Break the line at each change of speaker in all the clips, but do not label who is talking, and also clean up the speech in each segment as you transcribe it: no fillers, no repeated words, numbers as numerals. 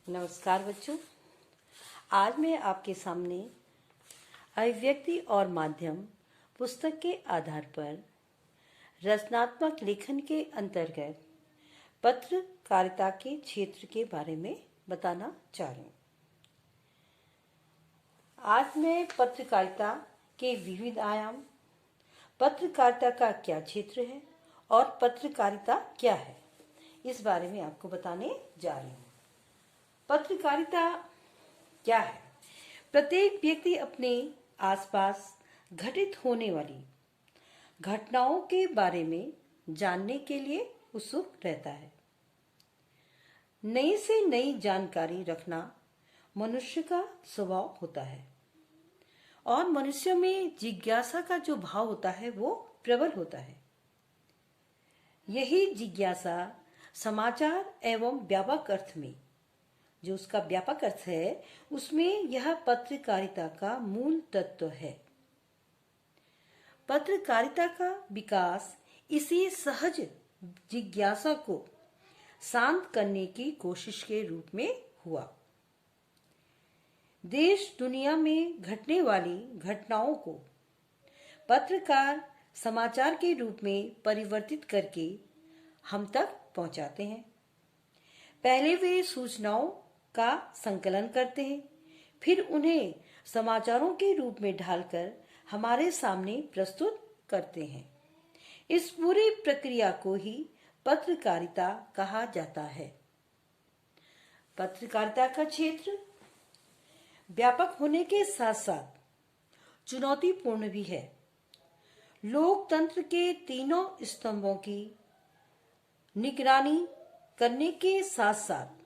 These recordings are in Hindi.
नमस्कार बच्चों। आज मैं आपके सामने अभिव्यक्ति और माध्यम पुस्तक के आधार पर रचनात्मक लेखन के अंतर्गत पत्रकारिता के क्षेत्र के बारे में बताना चाह रही हूँ। आज मैं पत्रकारिता के विविध आयाम, पत्रकारिता का क्या क्षेत्र है और पत्रकारिता क्या है, इस बारे में आपको बताने जा रही हूँ। पत्रकारिता क्या है? प्रत्येक व्यक्ति अपने आसपास घटित होने वाली घटनाओं के बारे में जानने के लिए उत्सुक रहता है। नई से नई जानकारी रखना मनुष्य का स्वभाव होता है और मनुष्य में जिज्ञासा का जो भाव होता है वो प्रबल होता है। यही जिज्ञासा समाचार एवं व्यापक अर्थ में, जो उसका व्यापक अर्थ है, उसमें यह पत्रकारिता का मूल तत्व है। पत्रकारिता का विकास इसी सहज जिज्ञासा को शांत करने की कोशिश के रूप में हुआ। देश दुनिया में घटने वाली घटनाओं को पत्रकार समाचार के रूप में परिवर्तित करके हम तक पहुंचाते हैं। पहले वे सूचनाओं का संकलन करते हैं, फिर उन्हें समाचारों के रूप में ढालकर हमारे सामने प्रस्तुत करते हैं। इस पूरी प्रक्रिया को ही पत्रकारिता कहा जाता है। पत्रकारिता का क्षेत्र व्यापक होने के साथ साथ चुनौतीपूर्ण भी है। लोकतंत्र के तीनों स्तंभों की निगरानी करने के साथ साथ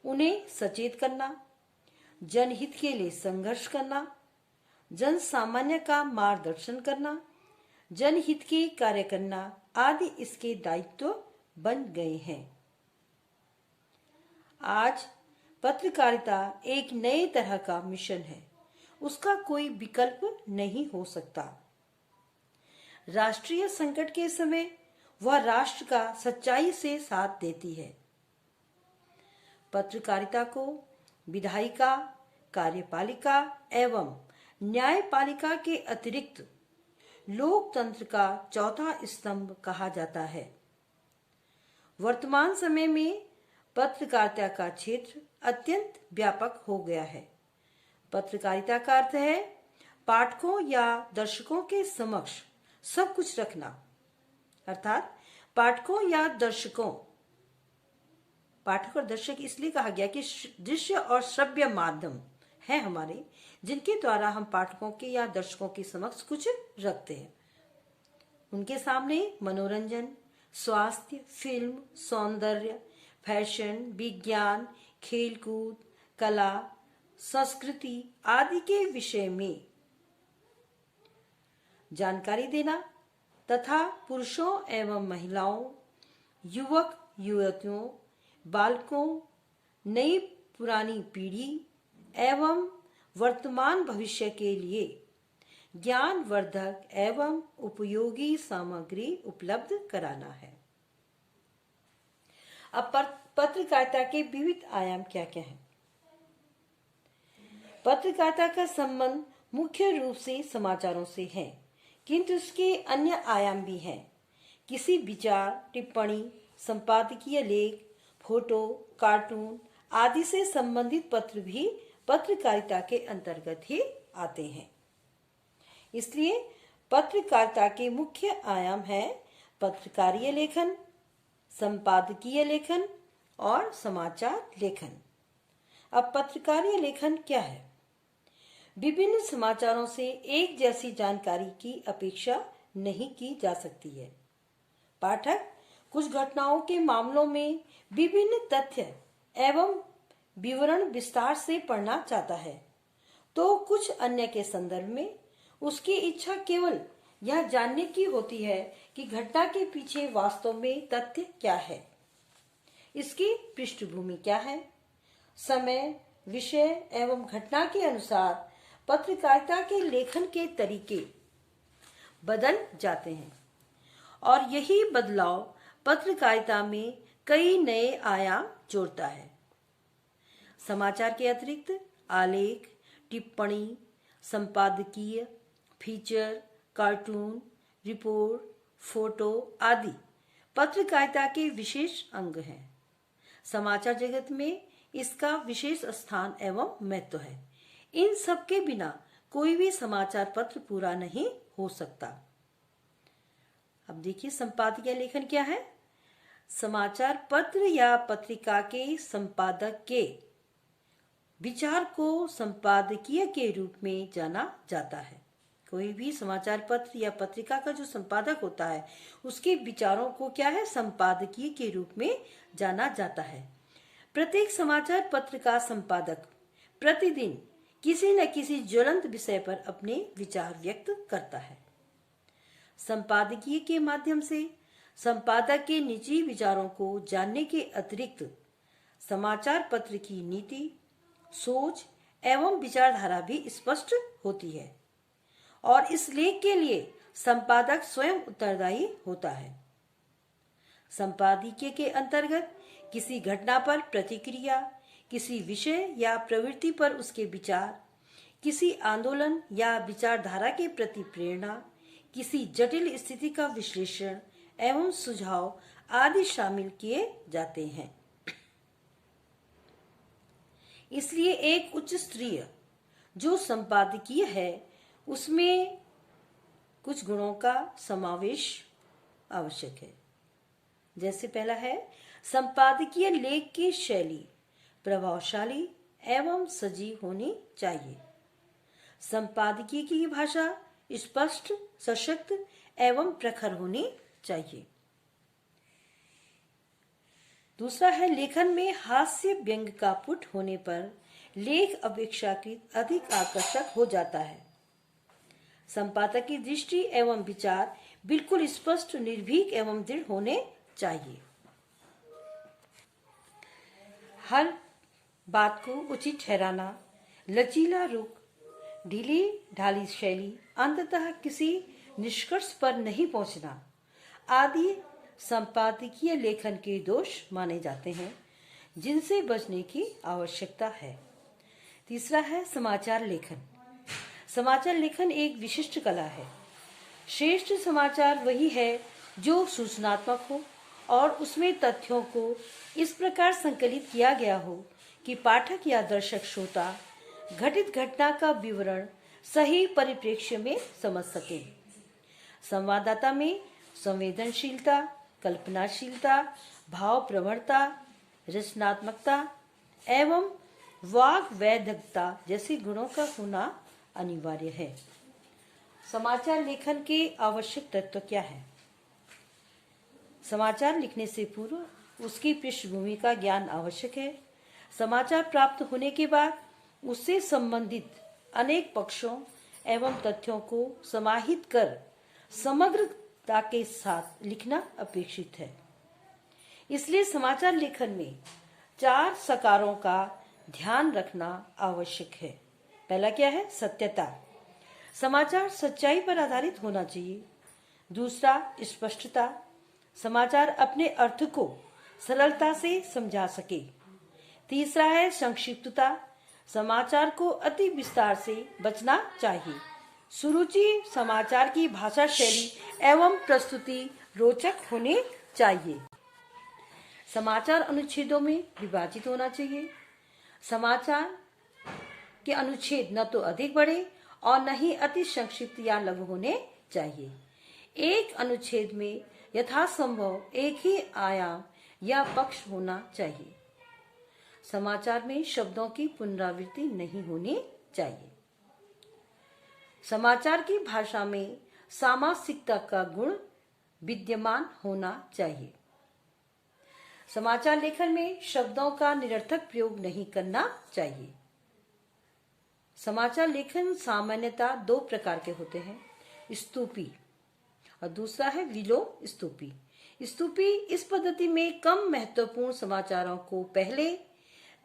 उन्हें सचेत करना, जनहित के लिए संघर्ष करना, जन सामान्य का मार्गदर्शन करना, जनहित के कार्य करना आदि इसके दायित्व बन गए हैं। आज पत्रकारिता एक नए तरह का मिशन है, उसका कोई विकल्प नहीं हो सकता। राष्ट्रीय संकट के समय वह राष्ट्र का सच्चाई से साथ देती है। पत्रकारिता को विधायिका, कार्यपालिका एवं न्यायपालिका के अतिरिक्त लोकतंत्र का चौथा स्तंभ कहा जाता है। वर्तमान समय में पत्रकारिता का क्षेत्र अत्यंत व्यापक हो गया है। पत्रकारिता का अर्थ है पाठकों या दर्शकों के समक्ष सब कुछ रखना, अर्थात पाठकों या दर्शकों, पाठक और दर्शक इसलिए कहा गया कि दृश्य और श्रव्य माध्यम है हमारे, जिनके द्वारा हम पाठकों के या दर्शकों के समक्ष कुछ रखते हैं। उनके सामने मनोरंजन, स्वास्थ्य, फिल्म, सौंदर्य, फैशन, विज्ञान, खेलकूद, कला, संस्कृति आदि के विषय में जानकारी देना तथा पुरुषों एवं महिलाओं, युवक युवतियों, बालकों, नई पुरानी पीढ़ी एवं वर्तमान भविष्य के लिए ज्ञानवर्धक एवं उपयोगी सामग्री उपलब्ध कराना है। अब पत्रकारिता के विविध आयाम क्या क्या हैं? पत्रकारिता का संबंध मुख्य रूप से समाचारों से है, किंतु इसके अन्य आयाम भी हैं। किसी विचार, टिप्पणी, संपादकीय लेख, फोटो, कार्टून आदि से संबंधित पत्र भी पत्रकारिता के अंतर्गत ही आते हैं। इसलिए पत्रकारिता के मुख्य आयाम है पत्रकारीय लेखन, संपादकीय लेखन और समाचार लेखन। अब पत्रकारीय लेखन क्या है? विभिन्न समाचारों से एक जैसी जानकारी की अपेक्षा नहीं की जा सकती है। पाठक कुछ घटनाओं के मामलों में विभिन्न तथ्य एवं विवरण विस्तार से पढ़ना चाहता है, तो कुछ अन्य के संदर्भ में उसकी इच्छा केवल यह जानने की होती है कि घटना के पीछे वास्तव में तथ्य क्या है, इसकी पृष्ठभूमि क्या है। समय, विषय एवं घटना के अनुसार पत्रकारिता के लेखन के तरीके बदल जाते हैं और यही बदलाव पत्रकारिता में कई नए आयाम जोड़ता है। समाचार के अतिरिक्त आलेख, टिप्पणी, संपादकीय, फीचर, कार्टून, रिपोर्ट, फोटो आदि पत्रकारिता के विशेष अंग हैं। समाचार जगत में इसका विशेष स्थान एवं महत्व है। इन सब के बिना कोई भी समाचार पत्र पूरा नहीं हो सकता। अब देखिए संपादकीय लेखन क्या है। समाचार पत्र या पत्रिका के संपादक के विचार को संपादकीय के रूप में जाना जाता है। कोई भी समाचार पत्र या पत्रिका का जो संपादक होता है उसके विचारों को क्या है, संपादकीय के रूप में जाना जाता है। प्रत्येक समाचार पत्र का संपादक प्रतिदिन किसी न किसी ज्वलंत विषय पर अपने विचार व्यक्त करता है। संपादकीय के माध्यम से संपादक के निजी विचारों को जानने के अतिरिक्त समाचार पत्र की नीति, सोच एवं विचारधारा भी स्पष्ट होती है और इस लेख के लिए संपादक स्वयं उत्तरदायी होता है। संपादकीय के अंतर्गत किसी घटना पर प्रतिक्रिया, किसी विषय या प्रवृत्ति पर उसके विचार, किसी आंदोलन या विचारधारा के प्रति प्रेरणा, किसी जटिल स्थिति का विश्लेषण एवं सुझाव आदि शामिल किए जाते हैं। इसलिए एक उच्च स्तरीय जो संपादकीय है उसमें कुछ गुणों का समावेश आवश्यक है। जैसे पहला है, संपादकीय लेख की शैली प्रभावशाली एवं सजीव होनी चाहिए। संपादकीय की भाषा स्पष्ट, सशक्त एवं प्रखर होनी चाहिए। दूसरा है, लेखन में हास्य व्यंग का पुट होने पर लेख अपेक्षाकृत अधिक आकर्षक हो जाता है। संपादक की दृष्टि एवं विचार बिल्कुल स्पष्ट, निर्भीक एवं दृढ़ होने चाहिए। हर बात को उचित ठहराना, लचीला रुख, ढीली ढाली शैली, अंततः किसी निष्कर्ष पर नहीं पहुंचना आदि संपादकीय लेखन के दोष माने जाते हैं जिनसे बचने की आवश्यकता है। तीसरा है समाचार लेखन। समाचार लेखन एक विशिष्ट कला है। श्रेष्ठ समाचार वही है जो सूचनात्मक हो और उसमें तथ्यों को इस प्रकार संकलित किया गया हो कि पाठक या दर्शक श्रोता घटित घटना का विवरण सही परिप्रेक्ष्य में समझ सके। संवाददाता में संवेदनशीलता, कल्पनाशीलता, भाव प्रवणता, रचनात्मकता एवं वाक वैधकता जैसे गुणों का होना अनिवार्य है। समाचार लेखन के आवश्यक तत्व क्या है? समाचार लिखने से पूर्व उसकी पृष्ठभूमि का ज्ञान आवश्यक है। समाचार प्राप्त होने के बाद उससे संबंधित अनेक पक्षों एवं तथ्यों को समाहित कर समग्रता के साथ लिखना अपेक्षित है। इसलिए समाचार लेखन में 4 सकारों का ध्यान रखना आवश्यक है। पहला क्या है? सत्यता। समाचार सच्चाई पर आधारित होना चाहिए। दूसरा, स्पष्टता। समाचार अपने अर्थ को सरलता से समझा सके। तीसरा है संक्षिप्तता। समाचार को अति विस्तार से बचना चाहिए। सुरुचि। समाचार की भाषा शैली एवं प्रस्तुति रोचक होनी चाहिए। समाचार अनुच्छेदों में विभाजित होना चाहिए। समाचार के अनुच्छेद न तो अधिक बड़े और न ही अति संक्षिप्त या लघु होने चाहिए। एक अनुच्छेद में यथासंभव एक ही आयाम या पक्ष होना चाहिए। समाचार में शब्दों की पुनरावृत्ति नहीं होनी चाहिए। समाचार की भाषा में सामासिकता का गुण विद्यमान होना चाहिए। समाचार लेखन में शब्दों का निरर्थक प्रयोग नहीं करना चाहिए। समाचार लेखन सामान्यतः 2 प्रकार के होते हैं, स्तूपी और दूसरा है विलोम स्तूपी। स्तूपी इस पद्धति में कम महत्वपूर्ण समाचारों को पहले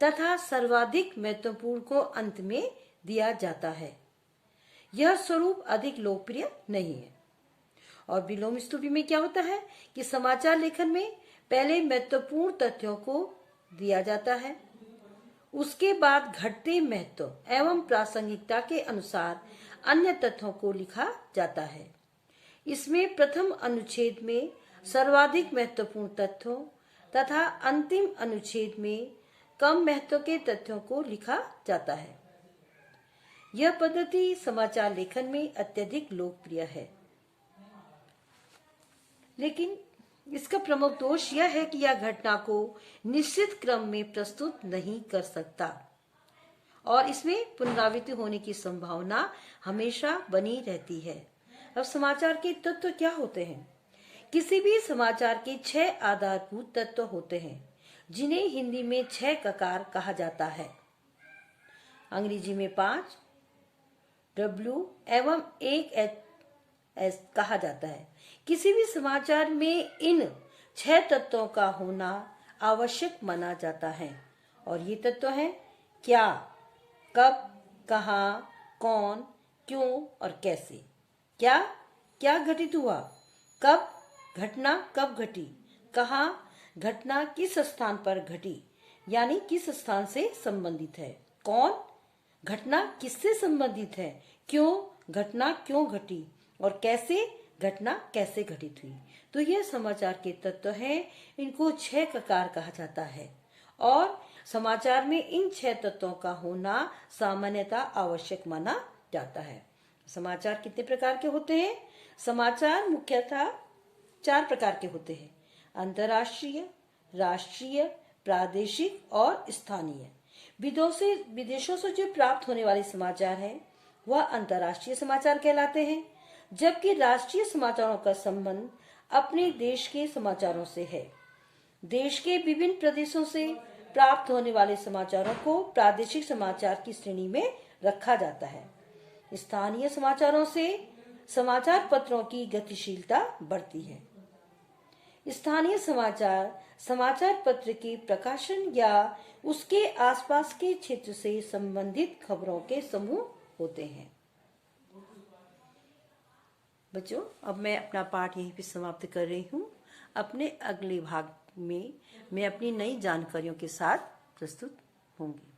तथा सर्वाधिक महत्वपूर्ण को अंत में दिया जाता है। यह स्वरूप अधिक लोकप्रिय नहीं है। और विलोम स्तूपी में क्या होता है कि समाचार लेखन में पहले महत्वपूर्ण तथ्यों को दिया जाता है, उसके बाद घटते महत्व एवं प्रासंगिकता के अनुसार अन्य तथ्यों को लिखा जाता है। इसमें प्रथम अनुच्छेद में सर्वाधिक महत्वपूर्ण तथ्यों तथा अंतिम अनुच्छेद में कम महत्व के तथ्यों को लिखा जाता है। यह पद्धति समाचार लेखन में अत्यधिक लोकप्रिय है, लेकिन इसका प्रमुख दोष यह है कि यह घटना को निश्चित क्रम में प्रस्तुत नहीं कर सकता और इसमें पुनरावृत्ति होने की संभावना हमेशा बनी रहती है। अब समाचार के तत्व क्या होते हैं? किसी भी समाचार के 6 आधारभूत तत्व होते हैं, जिन्हें हिंदी में 6 ककार कहा जाता है, अंग्रेजी में 5 W एवं 1 S कहा जाता है। किसी भी समाचार में इन 6 तत्वों का होना आवश्यक माना जाता है और ये तत्व हैं क्या, कब, कहाँ, कौन, क्यों और कैसे। क्या घटित हुआ, कब, घटना कब घटी, कहाँ, घटना किस स्थान पर घटी यानी किस स्थान से संबंधित है, कौन, घटना किससे संबंधित है, क्यों, घटना क्यों घटी और कैसे, घटना कैसे घटित हुई। तो यह समाचार के तत्व हैं, इनको 6 ककार कहा जाता है और समाचार में इन 6 तत्वों का होना सामान्यतः आवश्यक माना जाता है। समाचार कितने प्रकार के होते हैं? समाचार मुख्यतः 4 प्रकार के होते हैं, अंतर्राष्ट्रीय, राष्ट्रीय, प्रादेशिक और स्थानीय। विदेशों से जो प्राप्त होने वाले समाचार हैं वह अंतर्राष्ट्रीय समाचार कहलाते हैं, जबकि राष्ट्रीय समाचारों का संबंध अपने देश के समाचारों से है। देश के विभिन्न प्रदेशों से प्राप्त होने वाले समाचारों को प्रादेशिक समाचार की श्रेणी में रखा जाता है। स्थानीय समाचारों से समाचार पत्रों की गतिशीलता बढ़ती है। स्थानीय समाचार पत्र के प्रकाशन या उसके आसपास के क्षेत्र से संबंधित खबरों के समूह होते हैं। बच्चों, अब मैं अपना पाठ यहीं पे समाप्त कर रही हूँ। अपने अगले भाग में मैं अपनी नई जानकारियों के साथ प्रस्तुत होंगी।